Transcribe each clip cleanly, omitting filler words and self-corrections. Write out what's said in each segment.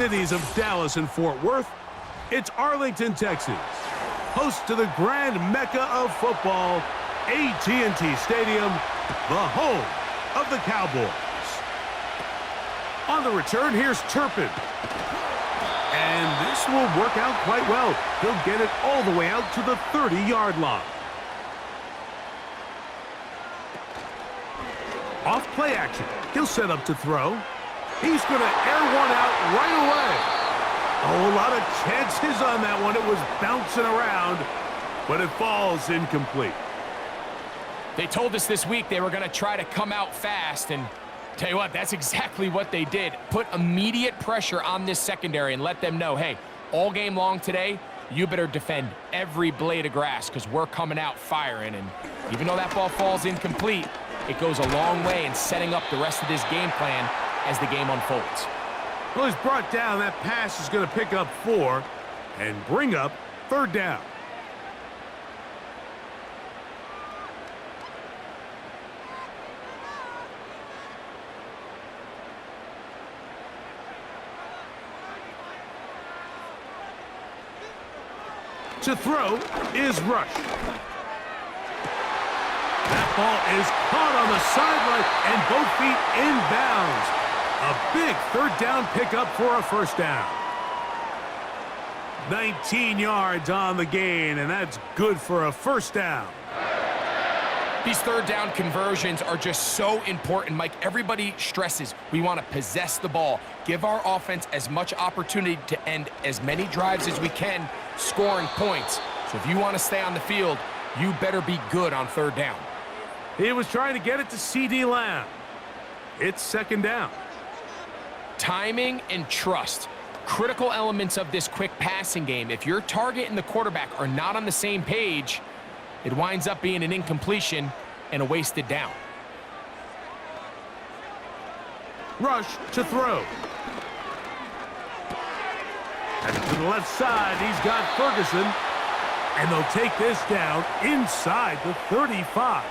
Cities of Dallas and Fort Worth, it's Arlington, Texas, host to the grand mecca of football, AT&T Stadium, the home of the Cowboys. On the return, here's Turpin. And this will work out quite well. He'll get it all the way out to the 30-yard line. Off play action. He'll set up to throw. He's going to air one out right away. Oh, a lot of chances on that one. It was bouncing around, but it falls incomplete. They told us this week they were going to try to come out fast, and tell you what, that's exactly what they did. Put immediate pressure on this secondary and let them know, hey, all game long today, you better defend every blade of grass because we're coming out firing. And even though that ball falls incomplete, it goes a long way in setting up the rest of this game plan as the game unfolds. Well, he's brought down. That pass is going to pick up 4 and bring up 3rd down. To throw is Rush. That ball is caught on the sideline and both feet inbounds. A big 3rd down pickup for a 1st down. 19 yards on the gain, and that's good for a 1st down. These 3rd down conversions are just so important, Mike. Everybody stresses we want to possess the ball, give our offense as much opportunity to end as many drives as we can, scoring points. So if you want to stay on the field, you better be good on 3rd down. He was trying to get it to C.D. Lamb. It's 2nd down. Timing and trust, critical elements of this quick passing game. If your target and the quarterback are not on the same page, it winds up being an incompletion and a wasted down. Rush to throw. And to the left side, he's got Ferguson. And they'll take this down inside the 35.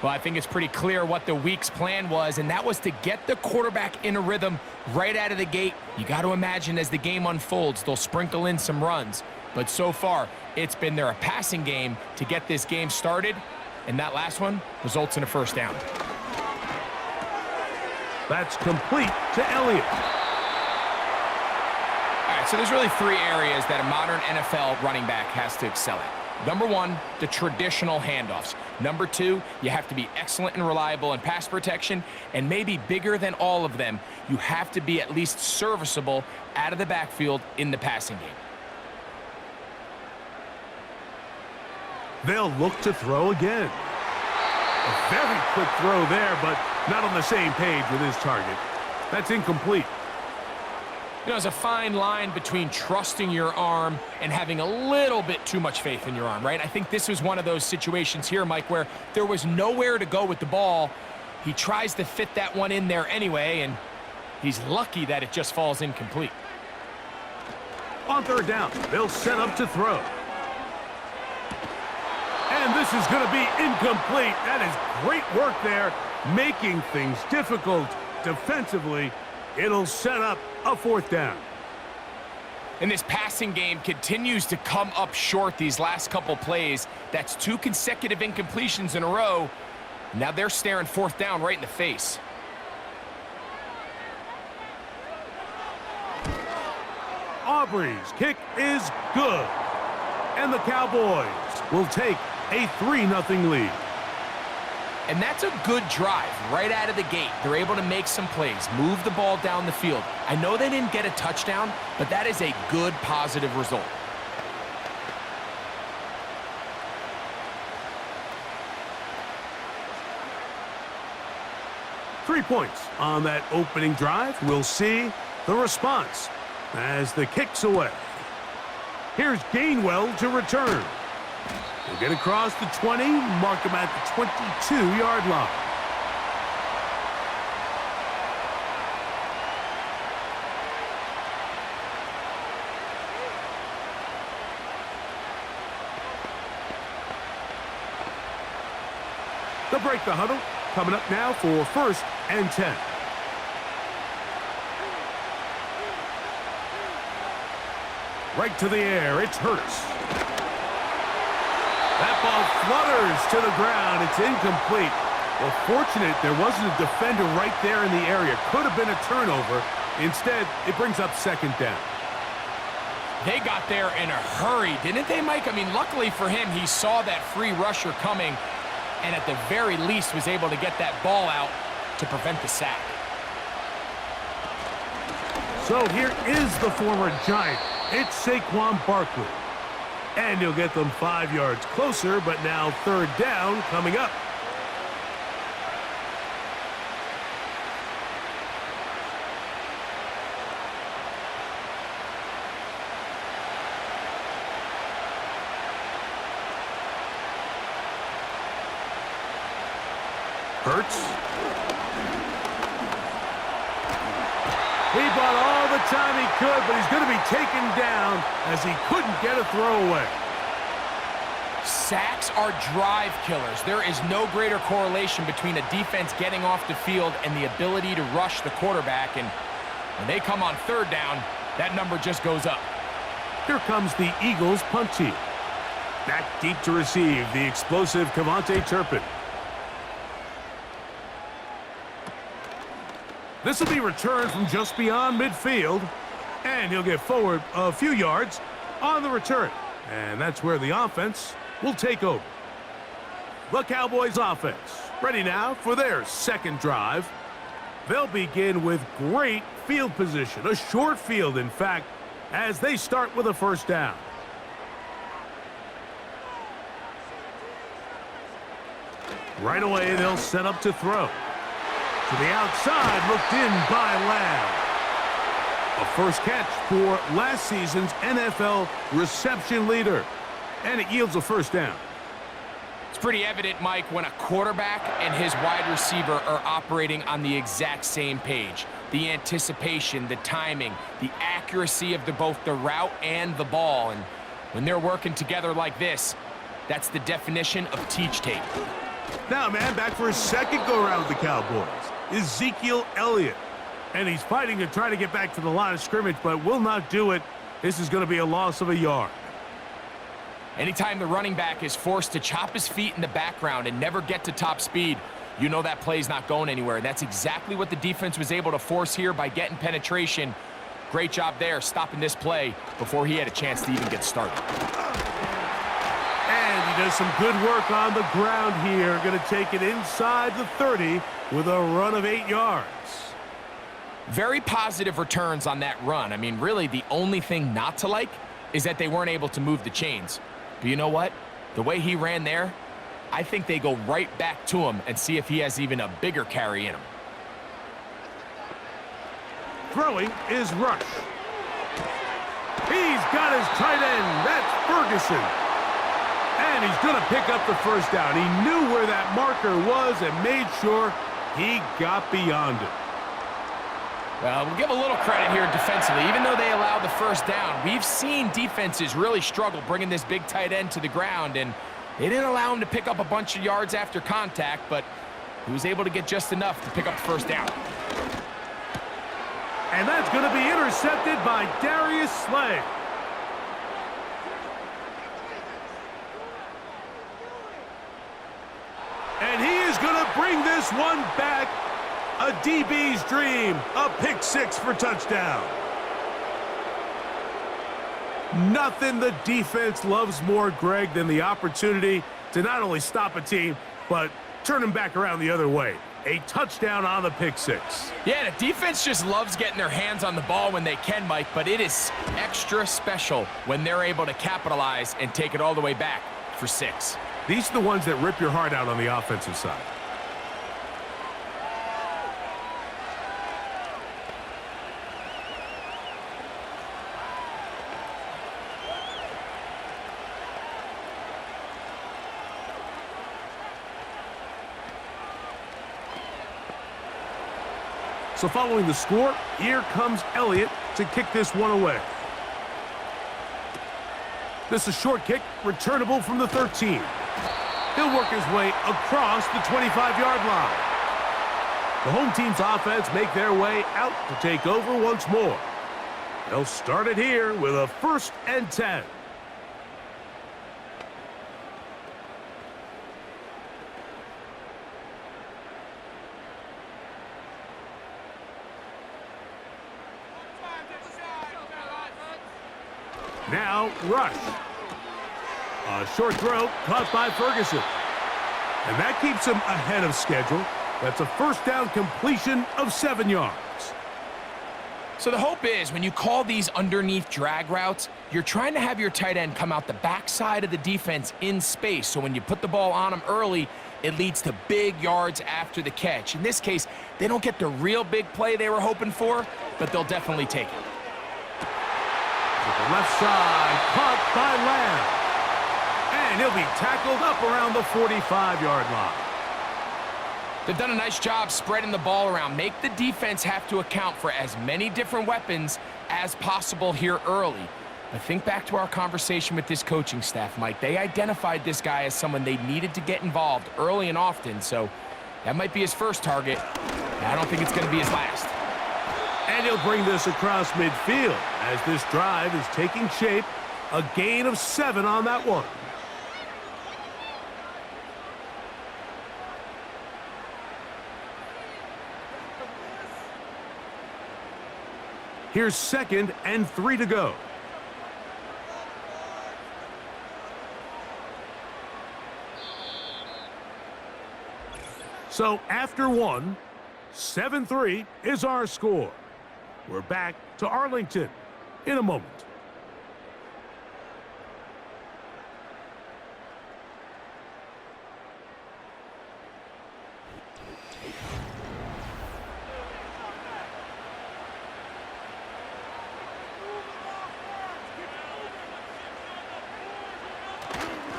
Well, I think it's pretty clear what the week's plan was, and that was to get the quarterback in a rhythm right out of the gate. You got to imagine as the game unfolds, they'll sprinkle in some runs. But so far, it's been their passing game to get this game started, and that last one results in a 1st down. That's complete to Elliott. All right, so there's really 3 areas that a modern NFL running back has to excel at. Number 1, the traditional handoffs. Number 2, you have to be excellent and reliable in pass protection, and maybe bigger than all of them, you have to be at least serviceable out of the backfield in the passing game. They'll look to throw again. A very quick throw there, but not on the same page with his target. That's incomplete. You know, there's a fine line between trusting your arm and having a little bit too much faith in your arm, right? I think this was one of those situations here, Mike, where there was nowhere to go with the ball. He tries to fit that one in there anyway, and he's lucky that it just falls incomplete. On 3rd down, they'll set up to throw. And this is going to be incomplete. That is great work there, making things difficult defensively. It'll set up a 4th down. And this passing game continues to come up short these last couple plays. That's 2 consecutive incompletions in a row. Now they're staring 4th down right in the face. Aubrey's kick is good. And the Cowboys will take a 3-0 lead. And that's a good drive right out of the gate. They're able to make some plays, move the ball down the field. I know they didn't get a touchdown, but that is a good, positive result. Three points on that opening drive. We'll see the response as the kick's away. Here's Gainwell to return. He'll get across the 20, mark him at the 22-yard line. They'll break the huddle. Coming up now for 1st and 10. Right to the air. It's Hurts. That ball flutters to the ground. It's incomplete. Well, fortunate there wasn't a defender right there in the area. Could have been a turnover. Instead, it brings up second down. They got there in a hurry, didn't they, Mike? I mean, luckily for him, he saw that free rusher coming and at the very least was able to get that ball out to prevent the sack. So here is the former Giant. It's Saquon Barkley. And he'll get them 5 yards closer, but now third down coming up. Hurts. He bought all the time he could, but he's going to be taken down as he couldn't get a throwaway. Sacks are drive killers. There is no greater correlation between a defense getting off the field and the ability to rush the quarterback. And when they come on third down, that number just goes up. Here comes the Eagles punt team. Back deep to receive the explosive Cavante Turpin. This will be returned from just beyond midfield, and he'll get forward a few yards on the return. And that's where the offense will take over. The Cowboys offense ready now for their second drive. They'll begin with great field position, a short field, in fact, as they start with a first down. Right away, they'll set up to throw. To the outside, looked in by Lamb. A first catch for last season's NFL reception leader. And it yields a first down. It's pretty evident, Mike, when a quarterback and his wide receiver are operating on the exact same page. The anticipation, the timing, the accuracy of both the route and the ball. And when they're working together like this, that's the definition of teach tape. Now, man, back for his second go-around with the Cowboys. Ezekiel Elliott. And he's fighting to try to get back to the line of scrimmage, but will not do it. This is going to be a loss of a yard. Anytime the running back is forced to chop his feet in the background and never get to top speed, you know that play's not going anywhere. That's exactly what the defense was able to force here by getting penetration. Great job there, stopping this play before he had a chance to even get started. And he does some good work on the ground here. Going to take it inside the 30 with a run of 8 yards. Very positive returns on that run. I mean, really, the only thing not to like is that they weren't able to move the chains. But you know what? The way he ran there, I think they go right back to him and see if he has even a bigger carry in him. Throwing is Rush. He's got his tight end. That's Ferguson. And he's going to pick up the first down. He knew where that marker was and made sure he got beyond it. Well, we'll give a little credit here defensively. Even though they allowed the first down, we've seen defenses really struggle bringing this big tight end to the ground, and they didn't allow him to pick up a bunch of yards after contact, but he was able to get just enough to pick up the first down. And that's going to be intercepted by Darius Slay. And he is going to bring this one back. A DB's dream. A pick six for touchdown. Nothing the defense loves more, Greg, than the opportunity to not only stop a team, but turn them back around the other way. A touchdown on the pick six. Yeah, the defense just loves getting their hands on the ball when they can, Mike, but it is extra special when they're able to capitalize and take it all the way back for 6. These are the ones that rip your heart out on the offensive side. So following the score, here comes Elliott to kick this one away. This is a short kick, returnable from the 13. He'll work his way across the 25-yard line. The home team's offense make their way out to take over once more. They'll start it here with a 1st and 10. Now, rush. A short throw caught by Ferguson. And that keeps him ahead of schedule. That's a 1st down completion of 7 yards. So the hope is when you call these underneath drag routes, you're trying to have your tight end come out the backside of the defense in space. So when you put the ball on him early, it leads to big yards after the catch. In this case, they don't get the real big play they were hoping for, but they'll definitely take it. To the left side, caught by Lamb. And he'll be tackled up around the 45-yard line. They've done a nice job spreading the ball around. Make the defense have to account for as many different weapons as possible here early. But think back to our conversation with this coaching staff, Mike. They identified this guy as someone they needed to get involved early and often, so that might be his first target. I don't think it's going to be his last. And he'll bring this across midfield as this drive is taking shape. A gain of 7 on that one. Here's 2nd and 3 to go. So after 1, 7-3 is our score. We're back to Arlington in a moment.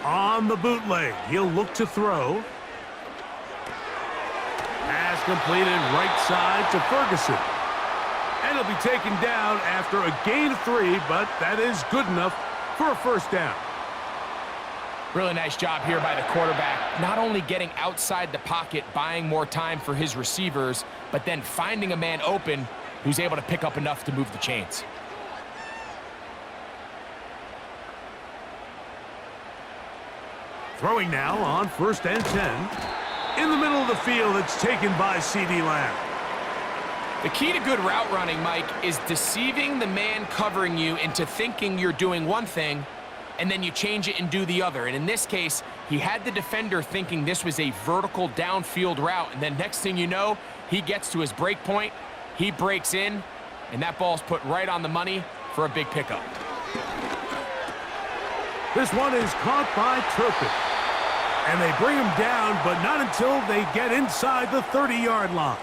On the bootleg, he'll look to throw. Pass completed right side to Ferguson. And he'll be taken down after a gain of 3, but that is good enough for a 1st down. Really nice job here by the quarterback, not only getting outside the pocket, buying more time for his receivers, but then finding a man open who's able to pick up enough to move the chains. Throwing now on 1st and 10. In the middle of the field, it's taken by C.D. Lamb. The key to good route running, Mike, is deceiving the man covering you into thinking you're doing one thing, and then you change it and do the other. And in this case, he had the defender thinking this was a vertical downfield route, and then next thing you know, he gets to his break point, he breaks in, and that ball's put right on the money for a big pickup. This one is caught by Turpin. And they bring him down, but not until they get inside the 30-yard line.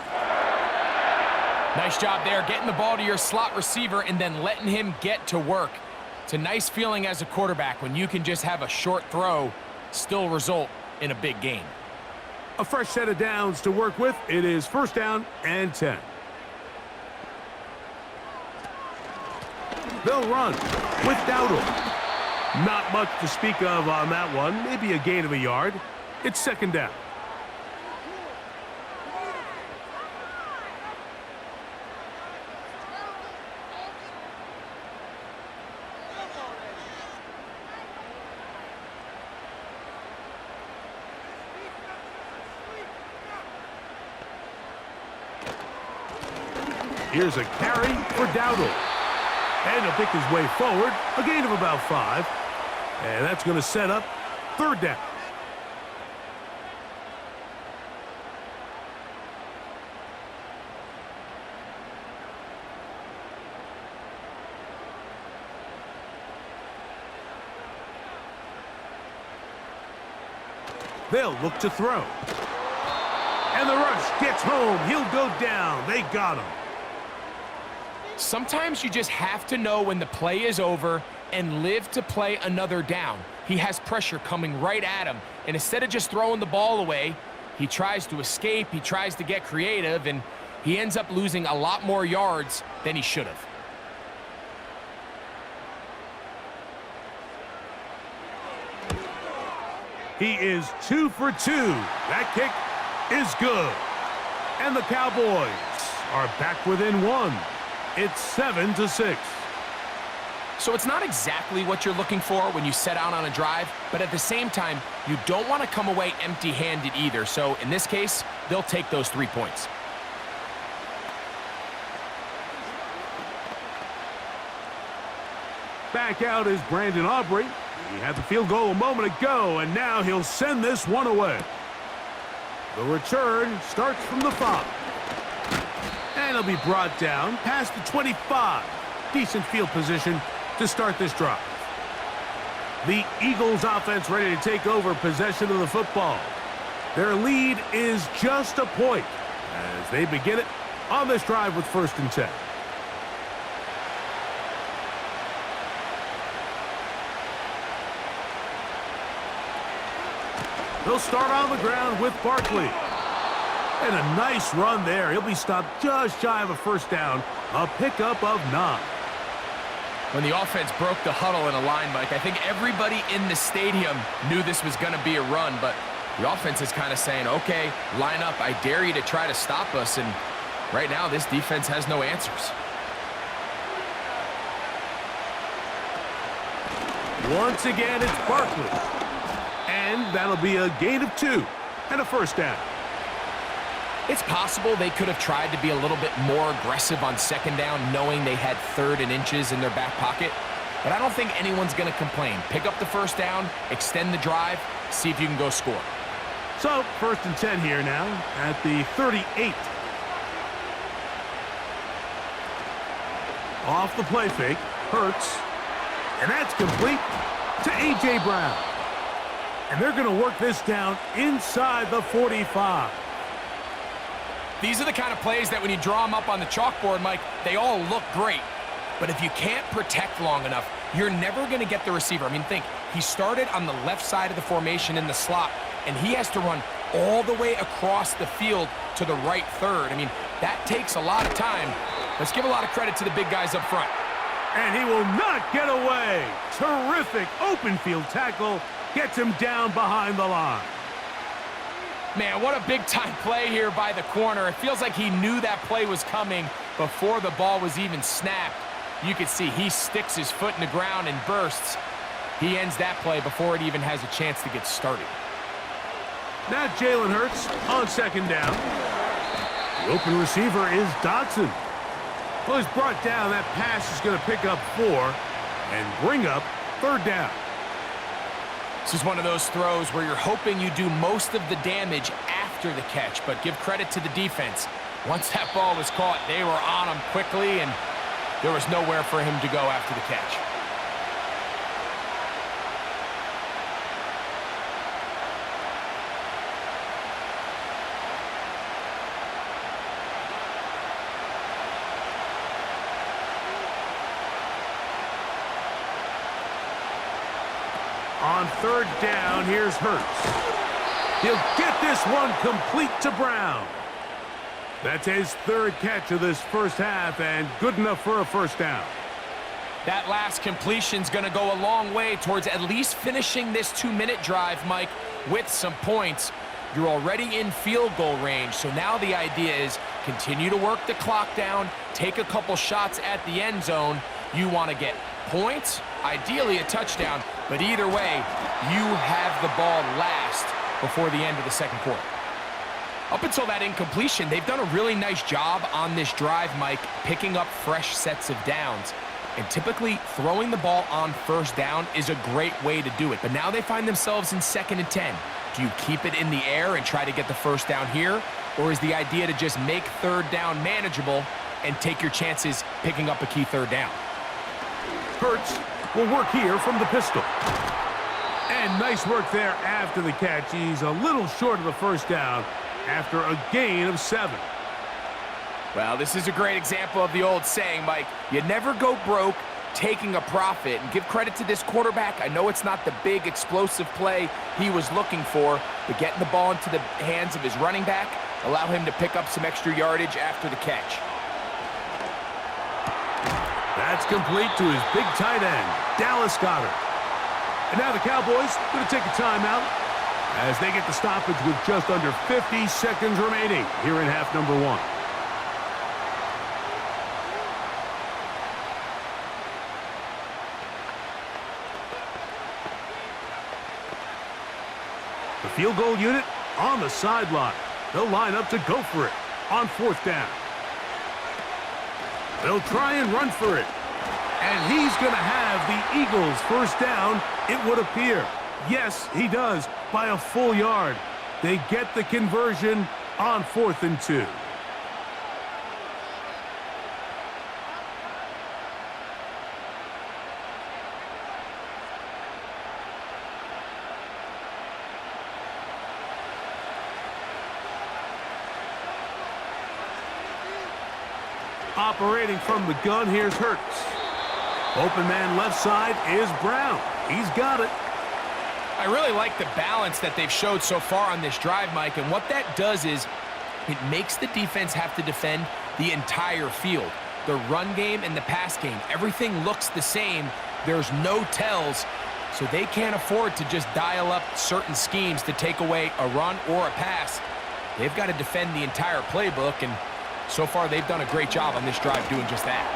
Nice job there, getting the ball to your slot receiver and then letting him get to work. It's a nice feeling as a quarterback when you can just have a short throw still result in a big gain. A fresh set of downs to work with. It is 1st down and 10. They'll run with Dowdle. Not much to speak of on that one. Maybe a gain of a yard. It's 2nd down. Here's a carry for Dowdle. And he'll pick his way forward. A gain of about 5. And that's going to set up 3rd down. They'll look to throw. And the rush gets home. He'll go down. They got him. Sometimes you just have to know when the play is over and live to play another down. He has pressure coming right at him, and instead of just throwing the ball away, he tries to escape, he tries to get creative, and he ends up losing a lot more yards than he should have. He is 2 for 2. That kick is good. And the Cowboys are back within 1. It's 7-6. So it's not exactly what you're looking for when you set out on a drive, but at the same time, you don't want to come away empty-handed either. So in this case, they'll take those 3 points. Back out is Brandon Aubrey. He had the field goal a moment ago, and now he'll send this one away. The return starts from the 5. And he'll be brought down past the 25. Decent field position to start this drive. The Eagles offense ready to take over possession of the football. Their lead is just a point as they begin it on this drive with 1st and 10. They'll start on the ground with Barkley. And a nice run there. He'll be stopped just shy of a 1st down. A pickup of 9. When the offense broke the huddle in a line, Mike, I think everybody in the stadium knew this was going to be a run, but the offense is kind of saying, okay, line up. I dare you to try to stop us. And right now, this defense has no answers. Once again, it's Barkley. And that'll be a gain of 2 and a 1st down. It's possible they could have tried to be a little bit more aggressive on 2nd down, knowing they had 3rd and inches in their back pocket. But I don't think anyone's going to complain. Pick up the 1st down, extend the drive, see if you can go score. So, 1st and 10 here now at the 38. Off the play fake, Hurts. And that's complete to A.J. Brown. And they're going to work this down inside the 45. These are the kind of plays that when you draw them up on the chalkboard, Mike, they all look great. But if you can't protect long enough, you're never going to get the receiver. I mean, think, he started on the left side of the formation in the slot, and he has to run all the way across the field to the right 3rd. I mean, that takes a lot of time. Let's give a lot of credit to the big guys up front. And he will not get away. Terrific open field tackle. Gets him down behind the line. Man, what a big-time play here by the corner. It feels like he knew that play was coming before the ball was even snapped. You can see he sticks his foot in the ground and bursts. He ends that play before it even has a chance to get started. Now Jalen Hurts on 2nd down. The open receiver is Dotson. Well, he's brought down. That pass is going to pick up 4 and bring up 3rd down. This is one of those throws where you're hoping you do most of the damage after the catch, but give credit to the defense. Once that ball was caught, they were on him quickly, and there was nowhere for him to go after the catch. On 3rd down, here's Hurts. He'll get this one complete to Brown. That's his 3rd catch of this 1st half, and good enough for a 1st down. That last completion's going to go a long way towards at least finishing this 2-minute drive, Mike, with some points. You're already in field goal range, so now the idea is continue to work the clock down, take a couple shots at the end zone. You want to get points, ideally a touchdown, but either way, you have the ball last before the end of the 2nd quarter. Up until that incompletion, they've done a really nice job on this drive, Mike, picking up fresh sets of downs. And typically, throwing the ball on 1st down is a great way to do it. But now they find themselves in 2nd and 10. Do you keep it in the air and try to get the 1st down here? Or is the idea to just make 3rd down manageable and take your chances picking up a key 3rd down? Hurts will work here from the pistol. And nice work there after the catch. He's a little short of the 1st down after a gain of 7. Well, this is a great example of the old saying, Mike. You never go broke taking a profit. And give credit to this quarterback. I know it's not the big explosive play he was looking for, but getting the ball into the hands of his running back allow him to pick up some extra yardage after the catch. That's complete to his big tight end, Dallas Goedert. And now the Cowboys going to take a timeout as they get the stoppage with just under 50 seconds remaining here in half number 1. field goal unit on the sideline. They'll line up to go for it on 4th down. They'll try and run for it. And he's going to have the Eagles' 1st down, it would appear. Yes, he does, by a full yard. They get the conversion on 4th and 2. Operating from the gun, here's Hurts. Open man left side is Brown. He's got it. I really like the balance that they've showed so far on this drive, Mike, and what that does is it makes the defense have to defend the entire field. The run game and the pass game, everything looks the same. There's no tells, so they can't afford to just dial up certain schemes to take away a run or a pass. They've got to defend the entire playbook, and so far they've done a great job on this drive doing just that.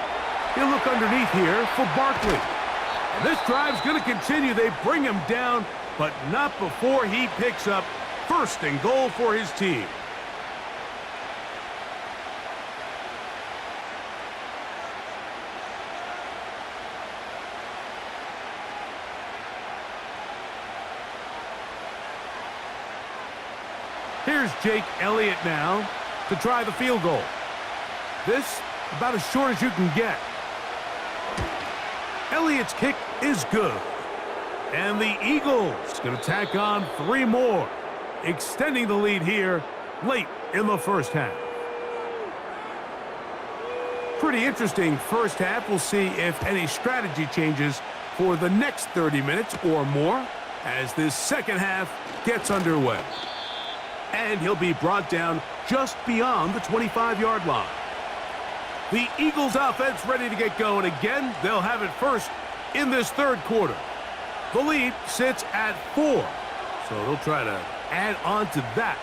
He'll look underneath here for Barkley. And this drive's going to continue. They bring him down, but not before he picks up 1st and goal for his team. Here's Jake Elliott now to try the field goal. This about as short as you can get. Elliott's kick is good. And the Eagles going to tack on 3 more, extending the lead here late in the 1st half. Pretty interesting 1st half. We'll see if any strategy changes for the next 30 minutes or more as this 2nd half gets underway. And he'll be brought down just beyond the 25-yard line. The Eagles offense ready to get going again. They'll have it first in this 3rd quarter. The lead sits at 4, so they'll try to add on to that.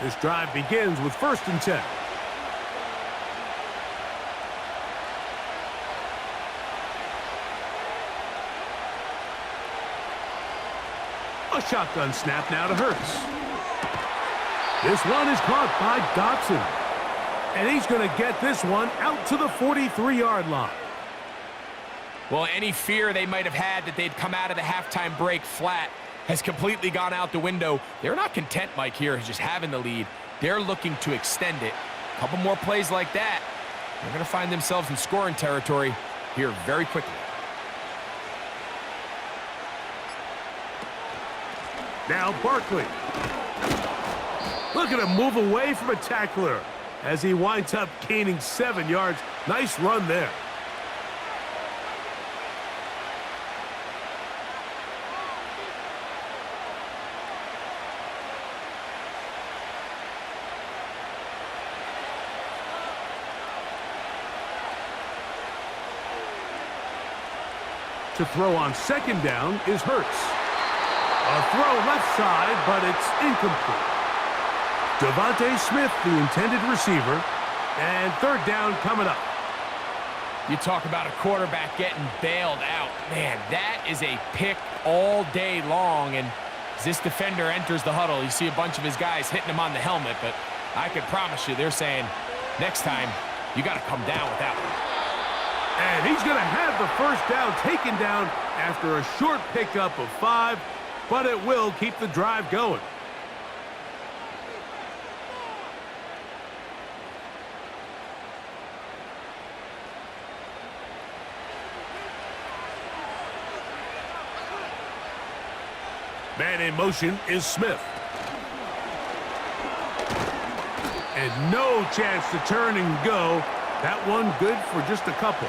This drive begins with 1st and 10. A shotgun snap now to Hurts. This one is caught by Dotson. And he's going to get this one out to the 43-yard line. Well, any fear they might have had that they'd come out of the halftime break flat has completely gone out the window. They're not content, Mike, here, just having the lead. They're looking to extend it. A couple more plays like that, they're going to find themselves in scoring territory here very quickly. Now Barkley. Look at him move away from a tackler as he winds up gaining 7 yards. Nice run there. To throw on 2nd down is Hurts. A throw left side, but it's incomplete. Devontae Smith, the intended receiver, and 3rd down coming up. You talk about a quarterback getting bailed out. Man, that is a pick all day long, and as this defender enters the huddle, you see a bunch of his guys hitting him on the helmet, but I can promise you they're saying, next time, you got to come down with that one. And he's going to have the 1st down taken down after a short pickup of 5, but it will keep the drive going. Man in motion is Smith. And no chance to turn and go. That one good for just a couple.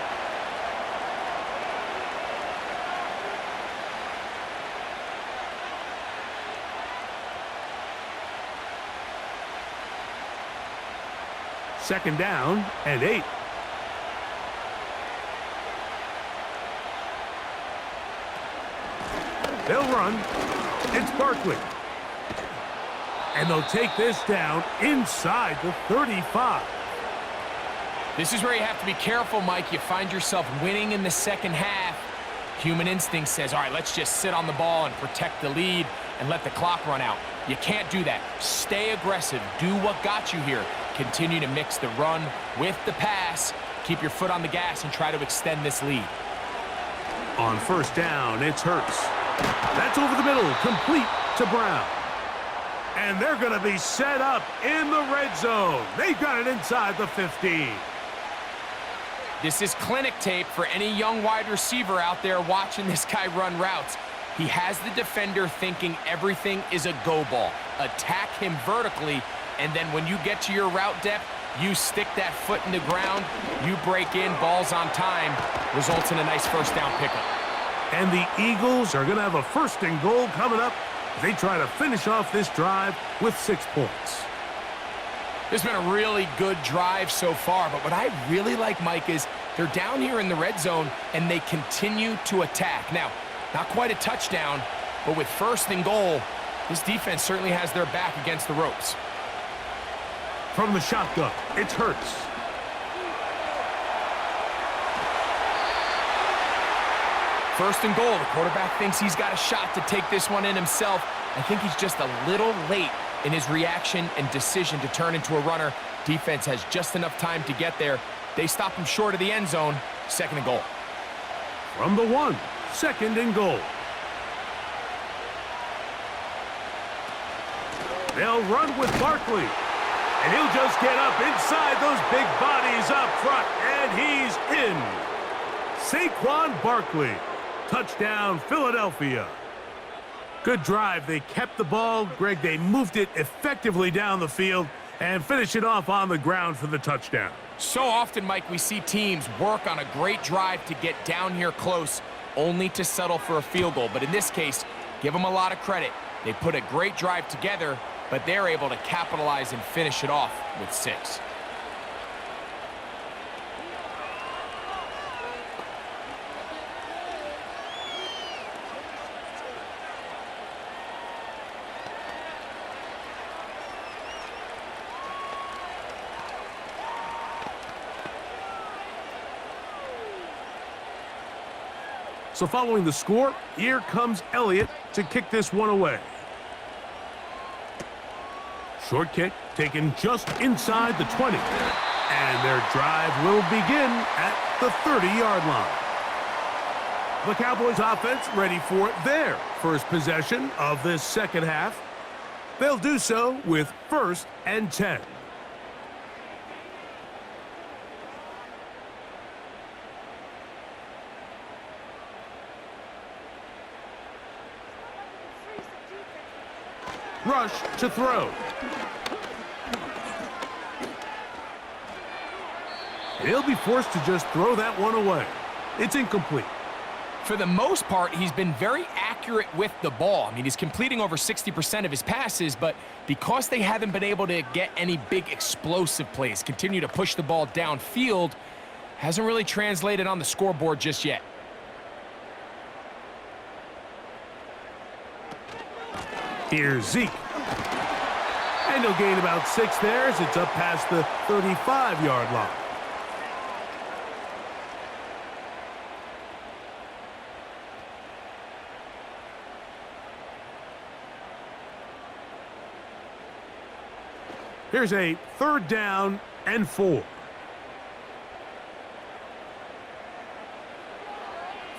Second down and 8. They'll run. It's Barkley. And they'll take this down inside the 35. This is where you have to be careful, Mike. You find yourself winning in the 2nd half. Human instinct says, all right, let's just sit on the ball and protect the lead and let the clock run out. You can't do that. Stay aggressive. Do what got you here. Continue to mix the run with the pass. Keep your foot on the gas and try to extend this lead. On first down, it's Hurts. That's over the middle, complete to Brown. And they're going to be set up in the red zone. They've got it inside the 15. This is clinic tape for any young wide receiver out there watching this guy run routes. He has the defender thinking everything is a go ball. Attack him vertically, and then when you get to your route depth, you stick that foot in the ground, you break in, balls on time, results in a nice first down pickup. And the Eagles are going to have a first and goal coming up as they try to finish off this drive with 6 points. This has been a really good drive so far, but what I really like, Mike, is they're down here in the red zone, and they continue to attack. Now, not quite a touchdown, but with first and goal, this defense certainly has their back against the ropes. From the shotgun, it's Hurts. First and goal. The quarterback thinks he's got a shot to take this one in himself. I think he's just a little late in his reaction and decision to turn into a runner. Defense has just enough time to get there. They stop him short of the end zone. Second and goal. From the 1, second and goal. They'll run with Barkley. And he'll just get up inside those big bodies up front. And he's in. Saquon Barkley. Touchdown, Philadelphia. Good drive. They kept the ball. Greg, they moved it effectively down the field and finish it off on the ground for the touchdown. So often, Mike, we see teams work on a great drive to get down here close, only to settle for a field goal. But in this case, give them a lot of credit. They put a great drive together, but they're able to capitalize and finish it off with 6. So following the score, here comes Elliott to kick this one away. Short kick taken just inside the 20. And their drive will begin at the 30-yard line. The Cowboys offense ready for their first possession of this second half. They'll do so with 1st and 10. Rush to throw. He'll be forced to just throw that one away. It's incomplete. For the most part, he's been very accurate with the ball. I mean, he's completing over 60% of his passes, but because they haven't been able to get any big explosive plays, continue to push the ball downfield, hasn't really translated on the scoreboard just yet. Here's Zeke. And he'll gain about 6 there as it's up past the 35-yard line. Here's a 3rd down and 4.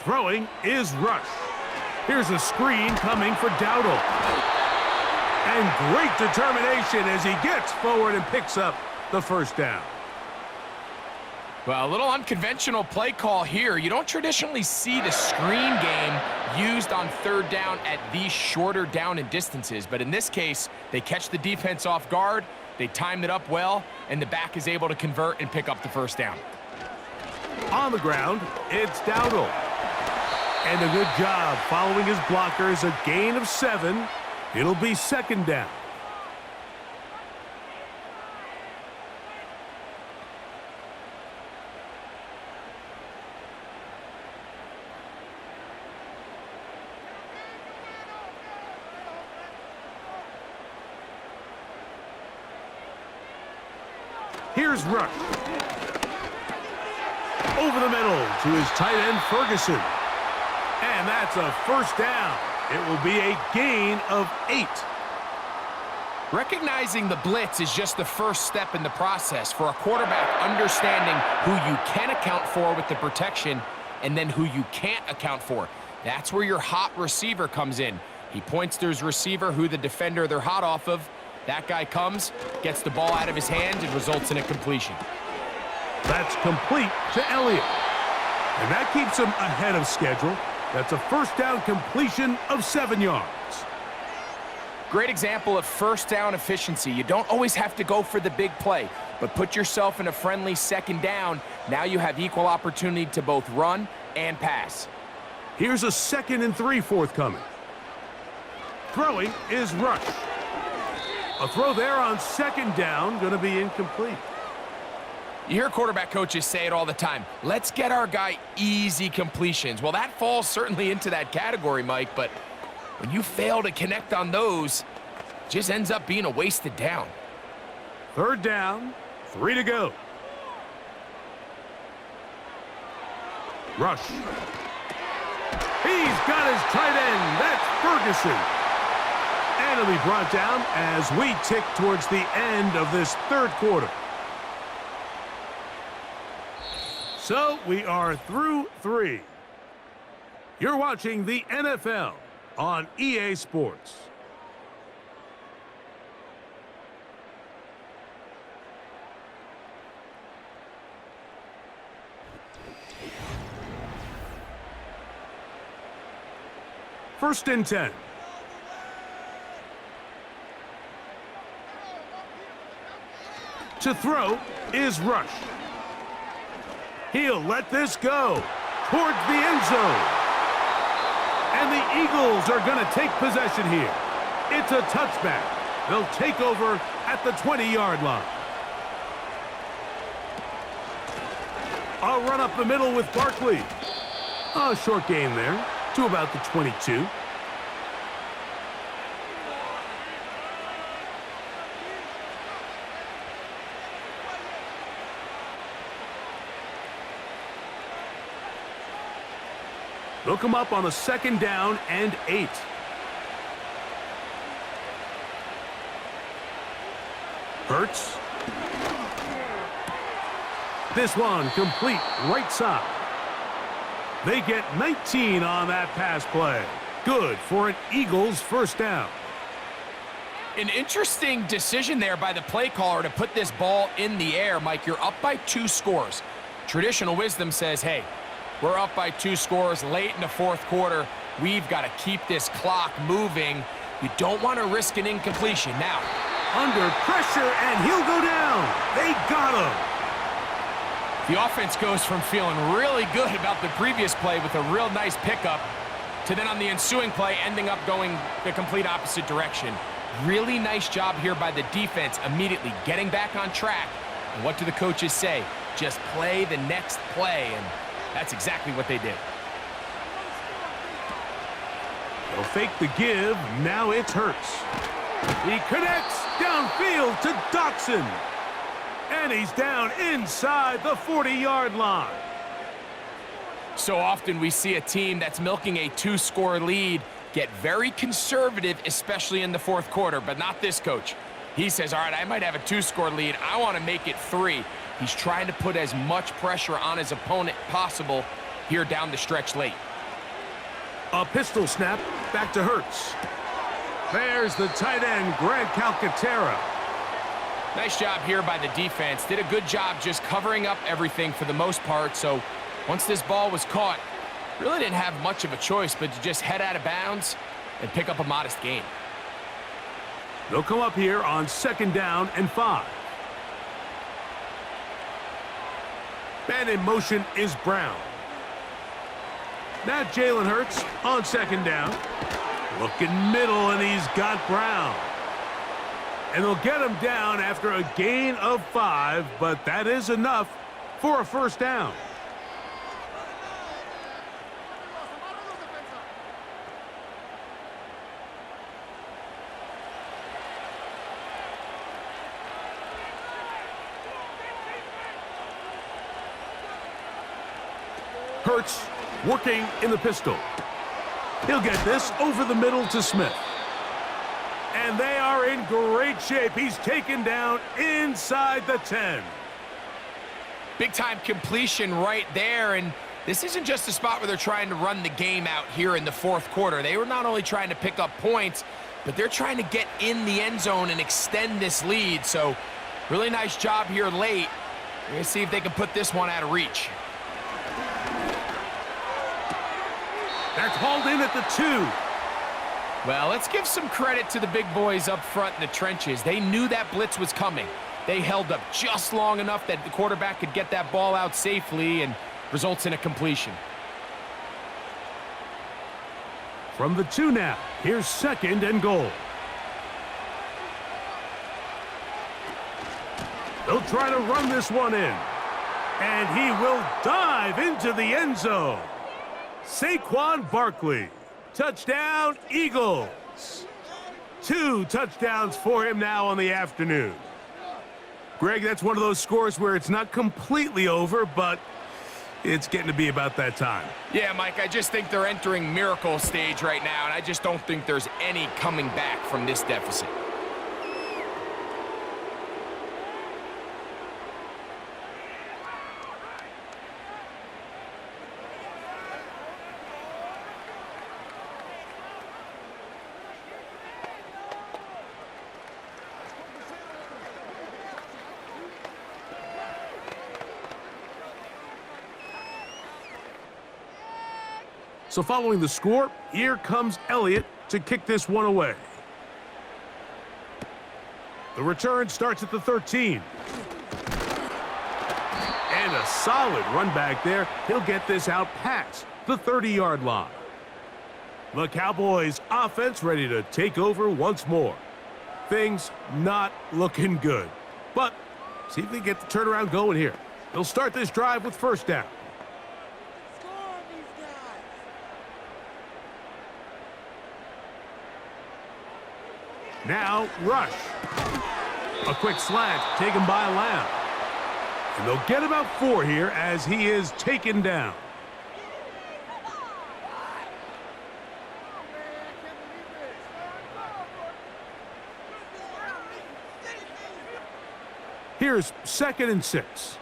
Throwing is Rush. Here's a screen coming for Dowdle. And great determination as he gets forward and picks up the first down. Well, a little unconventional play call here. You don't traditionally see the screen game used on 3rd down at these shorter down and distances. But in this case, they catch the defense off guard, they timed it up well, and the back is able to convert and pick up the first down. On the ground, it's Dowdle. And a good job following his blockers, a gain of 7. It'll be 2nd down. Here's Rush. Over the middle to his tight end, Ferguson. And that's a first down. It will be a gain of 8. Recognizing the blitz is just the first step in the process for a quarterback understanding who you can account for with the protection and then who you can't account for. That's where your hot receiver comes in. He points to his receiver, who the defender they're hot off of. That guy comes, gets the ball out of his hand, and results in a completion. That's complete to Elliott. And that keeps him ahead of schedule. That's a first down completion of 7 yards. Great example of first down efficiency. You don't always have to go for the big play, but put yourself in a friendly second down. Now you have equal opportunity to both run and pass. Here's a 2nd and 3 forthcoming. Throwing is Rush. A throw there on 2nd down, going to be incomplete. You hear quarterback coaches say it all the time. Let's get our guy easy completions. Well, that falls certainly into that category, Mike, but when you fail to connect on those, it just ends up being a wasted down. 3rd down, 3 to go. Rush. He's got his tight end. That's Ferguson. And he'll be brought down as we tick towards the end of this 3rd quarter. So we are through 3. You're watching the NFL on EA Sports. First and 10. To throw is Rush. He'll let this go towards the end zone. And the Eagles are going to take possession here. It's a touchback. They'll take over at the 20-yard line. A run up the middle with Barkley. A short gain there to about the 22. They'll come up on a 2nd down and 8. Hurts. This one complete right side. They get 19 on that pass play. Good for an Eagles first down. An interesting decision there by the play caller to put this ball in the air. Mike, you're up by 2 scores. Traditional wisdom says, hey, we're up by 2 scores late in the 4th quarter. We've got to keep this clock moving. You don't want to risk an incompletion. Now, under pressure, and he'll go down. They got him. The offense goes from feeling really good about the previous play with a real nice pickup to then on the ensuing play ending up going the complete opposite direction. Really nice job here by the defense, immediately getting back on track. And what do the coaches say? Just play the next play, and that's exactly what they did. They'll fake the give. Now it's Hurts. He connects downfield to Dotson. And he's down inside the 40-yard line. So often we see a team that's milking a 2-score lead get very conservative, especially in the 4th quarter, but not this coach. He says, all right, I might have a 2-score lead. I want to make it 3. He's trying to put as much pressure on his opponent possible here down the stretch late. A pistol snap back to Hurts. There's the tight end, Greg Calcaterra. Nice job here by the defense. Did a good job just covering up everything for the most part. So once this ball was caught, really didn't have much of a choice but to just head out of bounds and pick up a modest gain. They'll come up here on 2nd down and 5. Man in motion is Brown. Now Jalen Hurts on 2nd down. Looking middle, and he's got Brown. And they'll get him down after a gain of 5, but that is enough for a first down. Hurts working in the pistol. He'll get this over the middle to Smith. And they are in great shape. He's taken down inside the 10. Big-time completion right there, and this isn't just a spot where they're trying to run the game out here in the fourth quarter. They were not only trying to pick up points, but they're trying to get in the end zone and extend this lead. So really nice job here late. We're going to see if they can put this one out of reach. That's hauled in at the 2. Well, let's give some credit to the big boys up front in the trenches. They knew that blitz was coming. They held up just long enough that the quarterback could get that ball out safely and results in a completion. From the 2 now, here's 2nd and goal. They'll try to run this one in. And he will dive into the end zone. Saquon Barkley. Touchdown, Eagles. 2 touchdowns for him now on the afternoon. Greg, that's one of those scores where it's not completely over, but it's getting to be about that time. Yeah, Mike, I just think they're entering miracle stage right now, and I just don't think there's any coming back from this deficit. So following the score, here comes Elliott to kick this one away. The return starts at the 13. And a solid run back there. He'll get this out past the 30-yard line. The Cowboys offense ready to take over once more. Things not looking good. But see if they get the turnaround going here. They'll start this drive with 1st down. Now, rush. A quick slant taken by Lamb. And they'll get about 4 here as he is taken down. Here's 2nd and 6.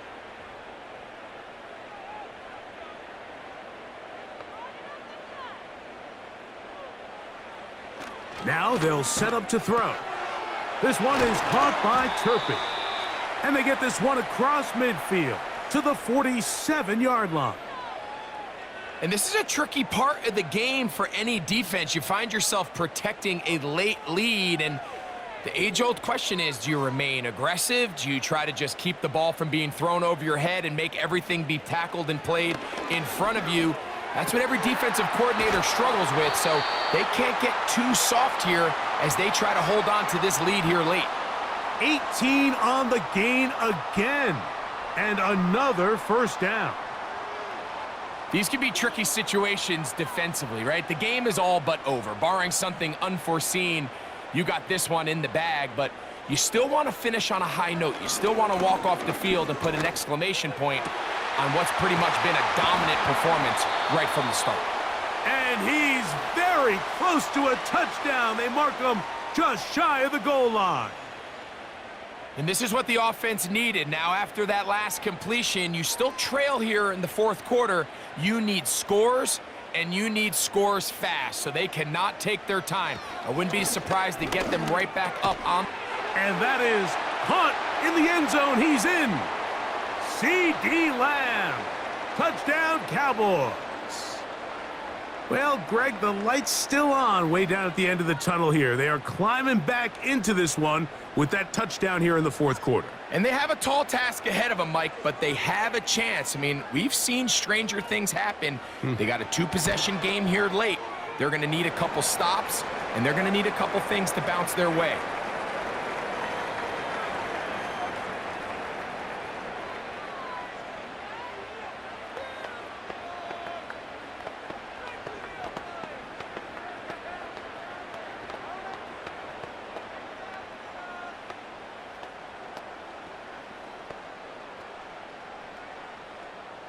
Now they'll set up to throw. This one is caught by Turpin. And they get this one across midfield to the 47-yard line. And this is a tricky part of the game for any defense. You find yourself protecting a late lead, and the age-old question is, do you remain aggressive? Do you try to just keep the ball from being thrown over your head and make everything be tackled and played in front of you? That's what every defensive coordinator struggles with, so they can't get too soft here as they try to hold on to this lead here late. 18 on the gain again, and another 1st down. These can be tricky situations defensively, right? The game is all but over. Barring something unforeseen, you got this one in the bag, but you still want to finish on a high note. You still want to walk off the field and put an exclamation point on what's pretty much been a dominant performance right from the start. And he's very close to a touchdown. They mark him just shy of the goal line. And this is what the offense needed. Now, after that last completion, you still trail here in the 4th quarter. You need scores, and you need scores fast, so they cannot take their time. I wouldn't be surprised to get them right back up on. And that is Hunt in the end zone. He's in. C.D. Lamb. Touchdown, Cowboys. Well, Greg, the light's still on way down at the end of the tunnel here. They are climbing back into this one with that touchdown here in the 4th quarter. And they have a tall task ahead of them, Mike, but they have a chance. I mean, we've seen stranger things happen. They got a 2-possession game here late. They're going to need a couple stops, and they're going to need a couple things to bounce their way.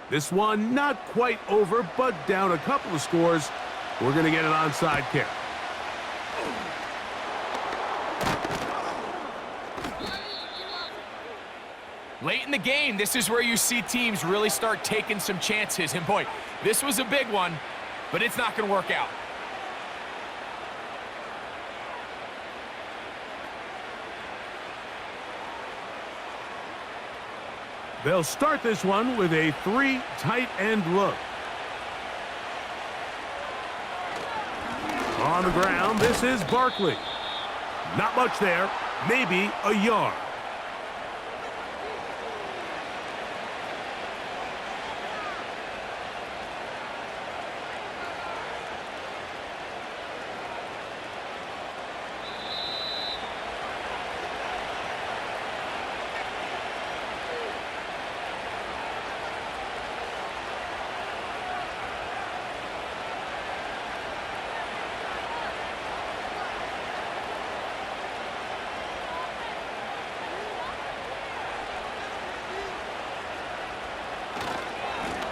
This one not quite over, but down a couple of scores. We're going to get an onside kick. Late in the game, this is where you see teams really start taking some chances. And boy, this was a big one, but it's not going to work out. They'll start this one with a 3 tight end look. On the ground, this is Barkley. Not much there, maybe a yard.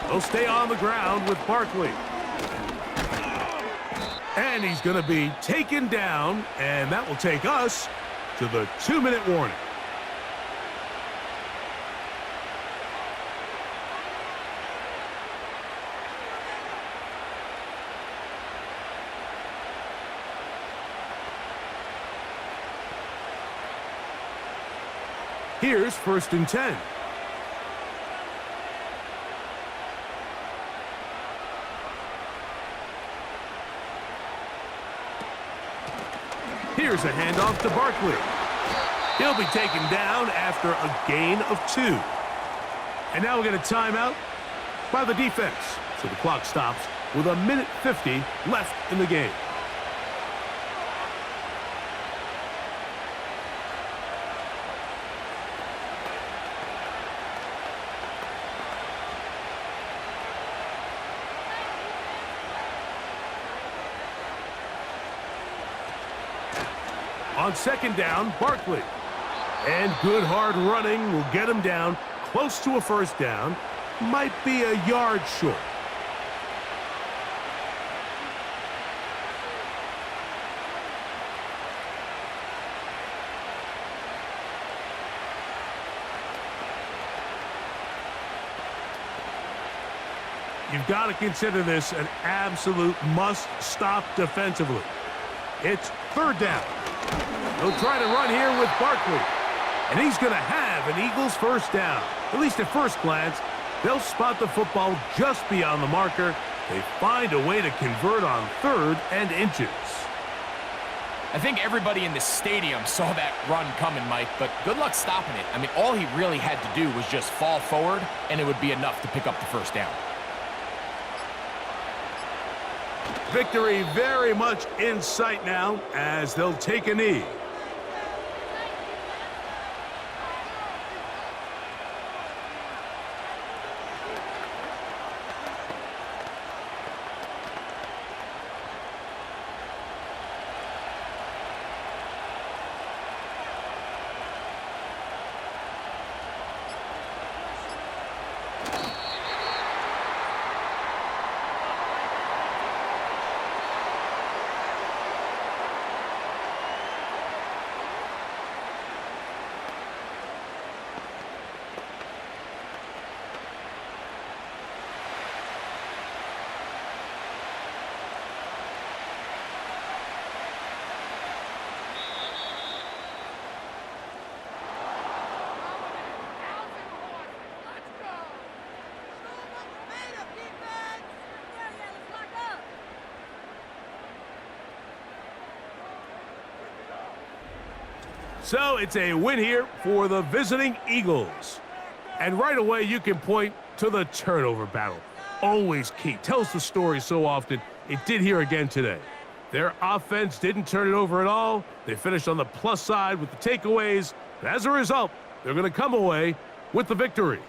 They'll stay on the ground with Barkley. And he's going to be taken down, and that will take us to the 2-minute warning. Here's 1st and 10. Here's a handoff to Barkley. He'll be taken down after a gain of 2. And now we're going to timeout by the defense. So the clock stops with 1:50 left in the game. On 2nd down, Barkley. And good hard running will get him down close to a 1st down. Might be a yard short. You've got to consider this an absolute must-stop defensively. It's 3rd down. He'll try to run here with Barkley. And he's going to have an Eagles 1st down. At least at first glance, they'll spot the football just beyond the marker. They find a way to convert on 3rd and inches. I think everybody in the stadium saw that run coming, Mike, but good luck stopping it. I mean, all he really had to do was just fall forward, and it would be enough to pick up the 1st down. Victory very much in sight now as they'll take a knee. So it's a win here for the visiting Eagles. And right away you can point to the turnover battle. Always key. Tells the story so often. It did here again today. Their offense didn't turn it over at all. They finished on the plus side with the takeaways. As a result, they're going to come away with the victory.